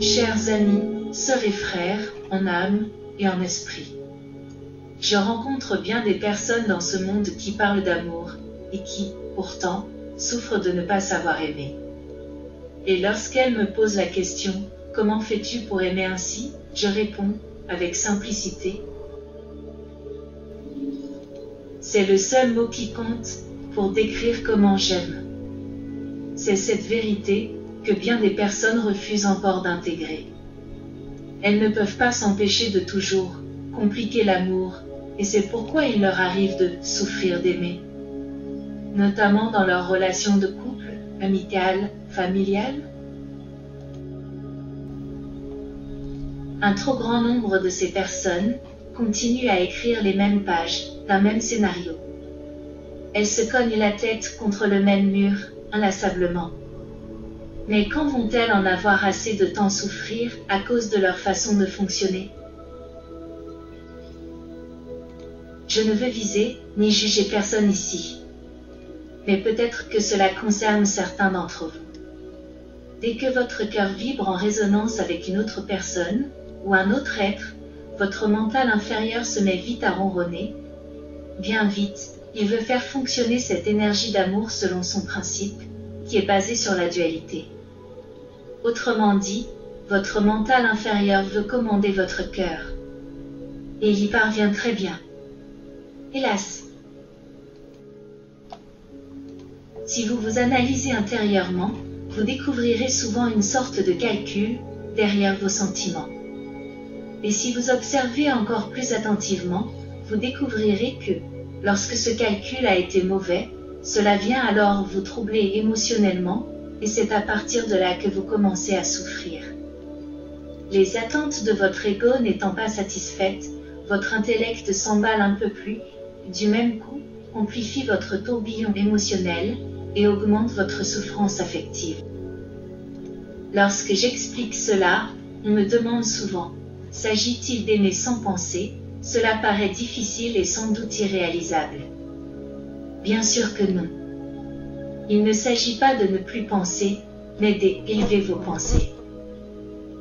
Chers amis, sœurs et frères, en âme et en esprit. Je rencontre bien des personnes dans ce monde qui parlent d'amour, et qui, pourtant, souffrent de ne pas savoir aimer. Et lorsqu'elles me posent la question, « Comment fais-tu pour aimer ainsi ?» je réponds, avec simplicité, c'est le seul mot qui compte pour décrire comment j'aime. C'est cette vérité que bien des personnes refusent encore d'intégrer. Elles ne peuvent pas s'empêcher de toujours compliquer l'amour, et c'est pourquoi il leur arrive de souffrir d'aimer, notamment dans leurs relations de couple, amicales, familiales. Un trop grand nombre de ces personnes continuent à écrire les mêmes pages d'un même scénario. Elles se cognent la tête contre le même mur, inlassablement. Mais quand vont-elles en avoir assez de tant souffrir à cause de leur façon de fonctionner? Je ne veux viser ni juger personne ici. Mais peut-être que cela concerne certains d'entre vous. Dès que votre cœur vibre en résonance avec une autre personne, ou un autre être, votre mental inférieur se met vite à ronronner. Bien vite, il veut faire fonctionner cette énergie d'amour selon son principe, qui est basé sur la dualité. Autrement dit, votre mental inférieur veut commander votre cœur. Et il y parvient très bien. Hélas. Si vous vous analysez intérieurement, vous découvrirez souvent une sorte de calcul derrière vos sentiments. Et si vous observez encore plus attentivement, vous découvrirez que, lorsque ce calcul a été mauvais, cela vient alors vous troubler émotionnellement, et c'est à partir de là que vous commencez à souffrir. Les attentes de votre ego n'étant pas satisfaites, votre intellect s'emballe un peu plus, du même coup, amplifie votre tourbillon émotionnel, et augmente votre souffrance affective. Lorsque j'explique cela, on me demande souvent, s'agit-il d'aimer sans penser? Cela paraît difficile et sans doute irréalisable. Bien sûr que non. Il ne s'agit pas de ne plus penser, mais d'élever vos pensées.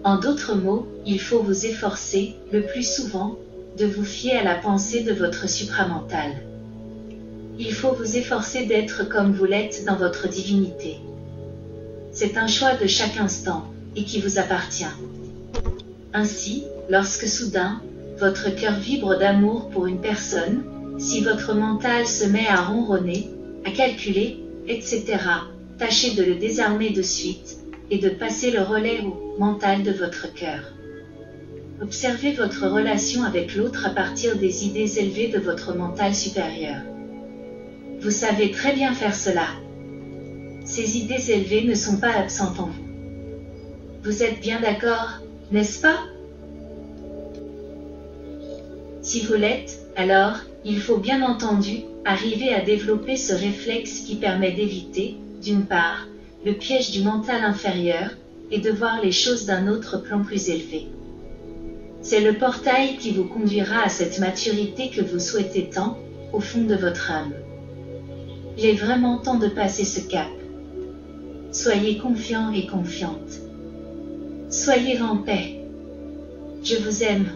En d'autres mots, il faut vous efforcer, le plus souvent, de vous fier à la pensée de votre supramental. Il faut vous efforcer d'être comme vous l'êtes dans votre divinité. C'est un choix de chaque instant, et qui vous appartient. Ainsi, lorsque soudain, votre cœur vibre d'amour pour une personne, si votre mental se met à ronronner, à calculer, etc., tâchez de le désarmer de suite, et de passer le relais au mental de votre cœur. Observez votre relation avec l'autre à partir des idées élevées de votre mental supérieur. Vous savez très bien faire cela. Ces idées élevées ne sont pas absentes en vous. Vous êtes bien d'accord, n'est-ce pas? Si vous l'êtes, alors, il faut bien entendu arriver à développer ce réflexe qui permet d'éviter, d'une part, le piège du mental inférieur, et de voir les choses d'un autre plan plus élevé. C'est le portail qui vous conduira à cette maturité que vous souhaitez tant, au fond de votre âme. Il est vraiment temps de passer ce cap. Soyez confiants et confiantes. Soyez en paix. Je vous aime.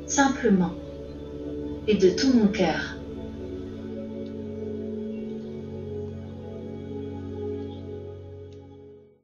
Simplement. Et de tout mon cœur.